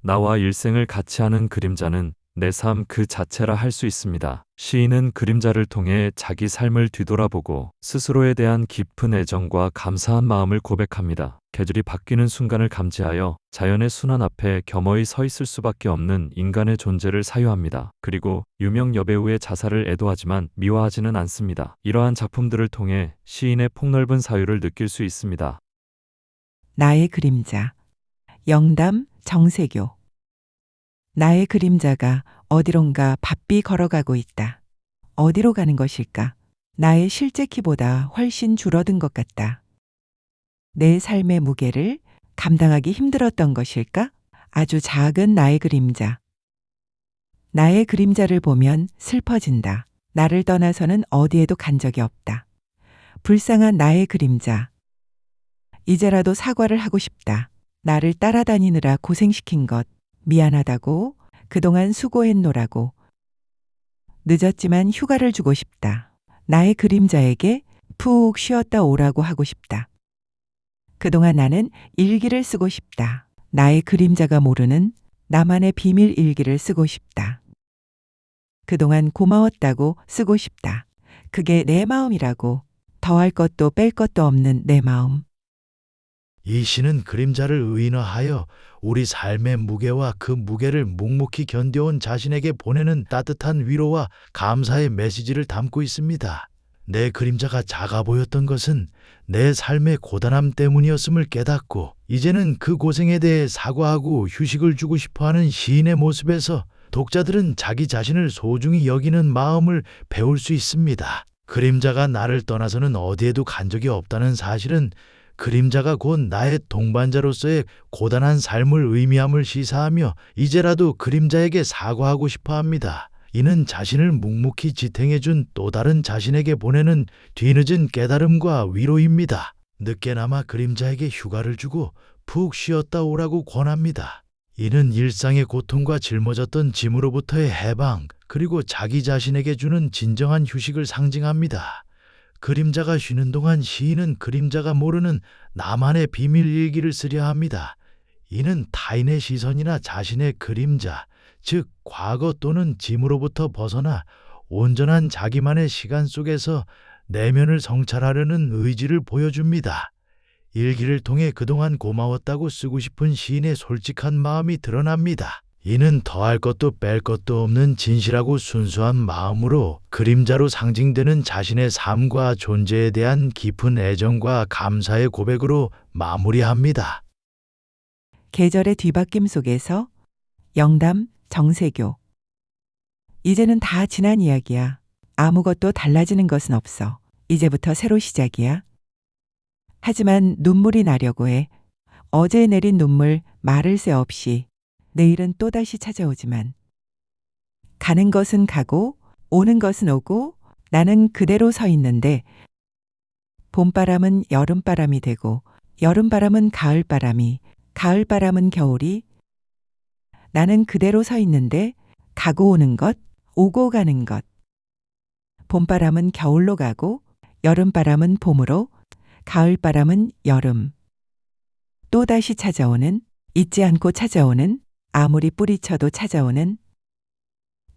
나와 일생을 같이 하는 그림자는 내 삶 그 자체라 할 수 있습니다. 시인은 그림자를 통해 자기 삶을 뒤돌아보고 스스로에 대한 깊은 애정과 감사한 마음을 고백합니다. 계절이 바뀌는 순간을 감지하여 자연의 순환 앞에 겸허히 서 있을 수밖에 없는 인간의 존재를 사유합니다. 그리고 유명 여배우의 자살을 애도하지만 미화하지는 않습니다. 이러한 작품들을 통해 시인의 폭넓은 사유를 느낄 수 있습니다. 나의 그림자. 영담 정세교. 나의 그림자가 어디론가 바삐 걸어가고 있다. 어디로 가는 것일까? 나의 실제 키보다 훨씬 줄어든 것 같다. 내 삶의 무게를 감당하기 힘들었던 것일까? 아주 작은 나의 그림자. 나의 그림자를 보면 슬퍼진다. 나를 떠나서는 어디에도 간 적이 없다. 불쌍한 나의 그림자. 이제라도 사과를 하고 싶다. 나를 따라다니느라 고생시킨 것 미안하다고, 그동안 수고했노라고. 늦었지만 휴가를 주고 싶다. 나의 그림자에게 푹 쉬었다 오라고 하고 싶다. 그동안 나는 일기를 쓰고 싶다. 나의 그림자가 모르는 나만의 비밀 일기를 쓰고 싶다. 그동안 고마웠다고 쓰고 싶다. 그게 내 마음이라고. 더할 것도 뺄 것도 없는 내 마음. 이 시는 그림자를 의인화하여 우리 삶의 무게와 그 무게를 묵묵히 견뎌온 자신에게 보내는 따뜻한 위로와 감사의 메시지를 담고 있습니다. 내 그림자가 작아 보였던 것은 내 삶의 고단함 때문이었음을 깨닫고 이제는 그 고생에 대해 사과하고 휴식을 주고 싶어하는 시인의 모습에서 독자들은 자기 자신을 소중히 여기는 마음을 배울 수 있습니다. 그림자가 나를 떠나서는 어디에도 간 적이 없다는 사실은 그림자가 곧 나의 동반자로서의 고단한 삶을 의미함을 시사하며 이제라도 그림자에게 사과하고 싶어 합니다. 이는 자신을 묵묵히 지탱해준 또 다른 자신에게 보내는 뒤늦은 깨달음과 위로입니다. 늦게나마 그림자에게 휴가를 주고 푹 쉬었다 오라고 권합니다. 이는 일상의 고통과 짊어졌던 짐으로부터의 해방, 그리고 자기 자신에게 주는 진정한 휴식을 상징합니다. 그림자가 쉬는 동안 시인은 그림자가 모르는 나만의 비밀 일기를 쓰려 합니다. 이는 타인의 시선이나 자신의 그림자, 즉 과거 또는 짐으로부터 벗어나 온전한 자기만의 시간 속에서 내면을 성찰하려는 의지를 보여줍니다. 일기를 통해 그동안 고마웠다고 쓰고 싶은 시인의 솔직한 마음이 드러납니다. 이는 더할 것도 뺄 것도 없는 진실하고 순수한 마음으로 그림자로 상징되는 자신의 삶과 존재에 대한 깊은 애정과 감사의 고백으로 마무리합니다. 계절의 뒤바뀜 속에서 영담 정세교. 이제는 다 지난 이야기야. 아무것도 달라지는 것은 없어. 이제부터 새로 시작이야. 하지만 눈물이 나려고 해. 어제 내린 눈물 말을 새 없이 내일은 또다시 찾아오지만 가는 것은 가고 오는 것은 오고 나는 그대로 서 있는데 봄바람은 여름바람이 되고 여름바람은 가을바람이 가을바람은 겨울이 나는 그대로 서 있는데 가고 오는 것 오고 가는 것 봄바람은 겨울로 가고 여름바람은 봄으로 가을바람은 여름 또다시 찾아오는 잊지 않고 찾아오는 아무리 뿌리쳐도 찾아오는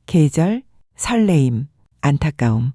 계절, 설레임, 안타까움.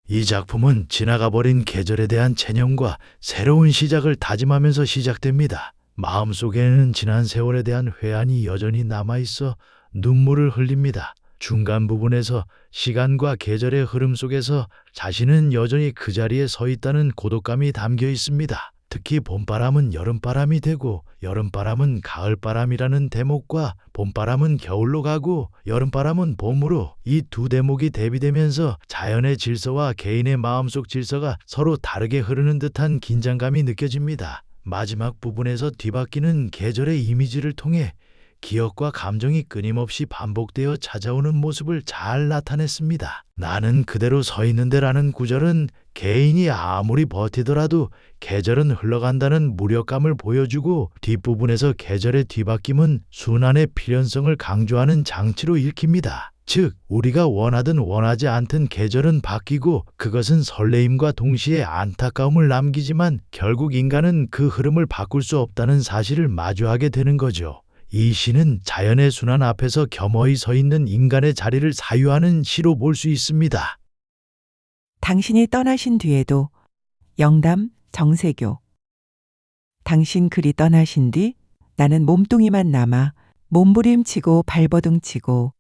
이 작품은 지나가버린 계절에 대한 체념과 새로운 시작을 다짐하면서 시작됩니다. 마음속에는 지난 세월에 대한 회한이 여전히 남아있어 눈물을 흘립니다. 중간 부분에서 시간과 계절의 흐름 속에서 자신은 여전히 그 자리에 서 있다는 고독감이 담겨 있습니다. 특히 봄바람은 여름바람이 되고 여름바람은 가을바람이라는 대목과 봄바람은 겨울로 가고 여름바람은 봄으로 이 두 대목이 대비되면서 자연의 질서와 개인의 마음속 질서가 서로 다르게 흐르는 듯한 긴장감이 느껴집니다. 마지막 부분에서 뒤바뀌는 계절의 이미지를 통해 기억과 감정이 끊임없이 반복되어 찾아오는 모습을 잘 나타냈습니다. 나는 그대로 서 있는데라는 구절은 개인이 아무리 버티더라도 계절은 흘러간다는 무력감을 보여주고 뒷부분에서 계절의 뒤바뀜은 순환의 필연성을 강조하는 장치로 읽힙니다. 즉, 우리가 원하든 원하지 않든 계절은 바뀌고 그것은 설레임과 동시에 안타까움을 남기지만 결국 인간은 그 흐름을 바꿀 수 없다는 사실을 마주하게 되는 거죠. 이 시는 자연의 순환 앞에서 겸허히 서 있는 인간의 자리를 사유하는 시로 볼 수 있습니다. 당신이 떠나신 뒤에도 영담 정세교. 당신 그리 떠나신 뒤 나는 몸뚱이만 남아 몸부림치고 발버둥치고.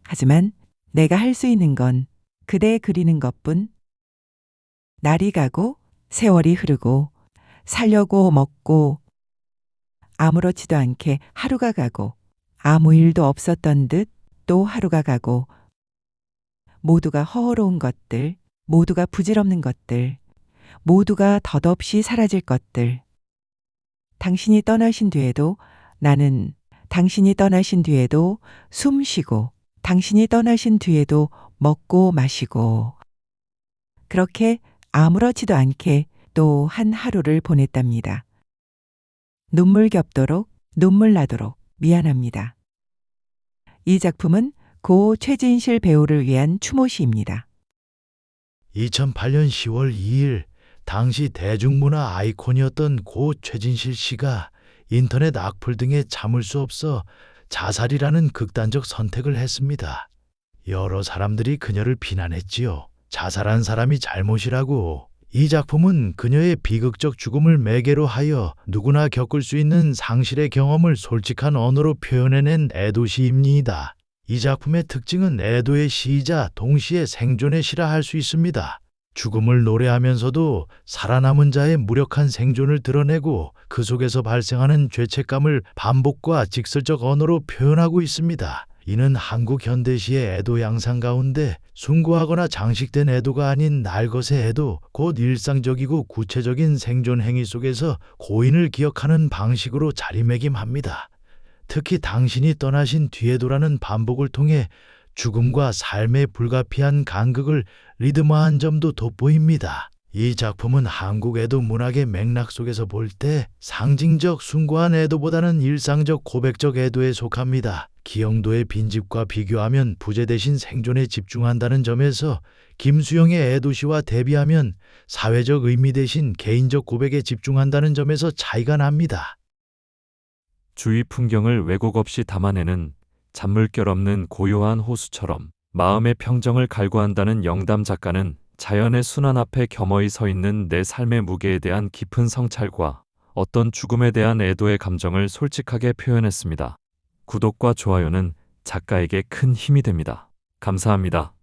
하지만 내가 할 수 있는 건 그대 그리는 것뿐. 날이 가고 세월이 흐르고 살려고 먹고 아무렇지도 않게 하루가 가고 아무 일도 없었던 듯 또 하루가 가고 모두가 허허로운 것들, 모두가 부질없는 것들, 모두가 덧없이 사라질 것들. 당신이 떠나신 뒤에도 나는 당신이 떠나신 뒤에도 숨 쉬고 당신이 떠나신 뒤에도 먹고 마시고 그렇게 아무렇지도 않게 또 한 하루를 보냈답니다. 눈물 겹도록 눈물 나도록 미안합니다. 이 작품은 고 최진실 배우를 위한 추모시입니다. 2008년 10월 2일 당시 대중문화 아이콘이었던 고 최진실 씨가 인터넷 악플 등에 참을 수 없어 자살이라는 극단적 선택을 했습니다. 여러 사람들이 그녀를 비난했지요. 자살한 사람이 잘못이라고. 이 작품은 그녀의 비극적 죽음을 매개로 하여 누구나 겪을 수 있는 상실의 경험을 솔직한 언어로 표현해낸 애도시입니다. 이 작품의 특징은 애도의 시이자 동시에 생존의 시라 할 수 있습니다. 죽음을 노래하면서도 살아남은 자의 무력한 생존을 드러내고 그 속에서 발생하는 죄책감을 반복과 직설적 언어로 표현하고 있습니다. 이는 한국 현대시의 애도 양상 가운데 숭고하거나 장식된 애도가 아닌 날것의 애도, 곧 일상적이고 구체적인 생존 행위 속에서 고인을 기억하는 방식으로 자리매김합니다. 특히 당신이 떠나신 뒤에도라는 반복을 통해 죽음과 삶의 불가피한 간극을 리드마한 점도 돋보입니다. 이 작품은 한국 애도 문학의 맥락 속에서 볼 때 상징적 숭고한 애도보다는 일상적 고백적 애도에 속합니다. 기영도의 빈집과 비교하면 부재 대신 생존에 집중한다는 점에서 김수영의 애도시와 대비하면 사회적 의미 대신 개인적 고백에 집중한다는 점에서 차이가 납니다. 주위 풍경을 왜곡 없이 담아내는 잔물결 없는 고요한 호수처럼 마음의 평정을 갈구한다는 영담 작가는 자연의 순환 앞에 겸허히 서 있는 내 삶의 무게에 대한 깊은 성찰과 어떤 죽음에 대한 애도의 감정을 솔직하게 표현했습니다. 구독과 좋아요는 작가에게 큰 힘이 됩니다. 감사합니다.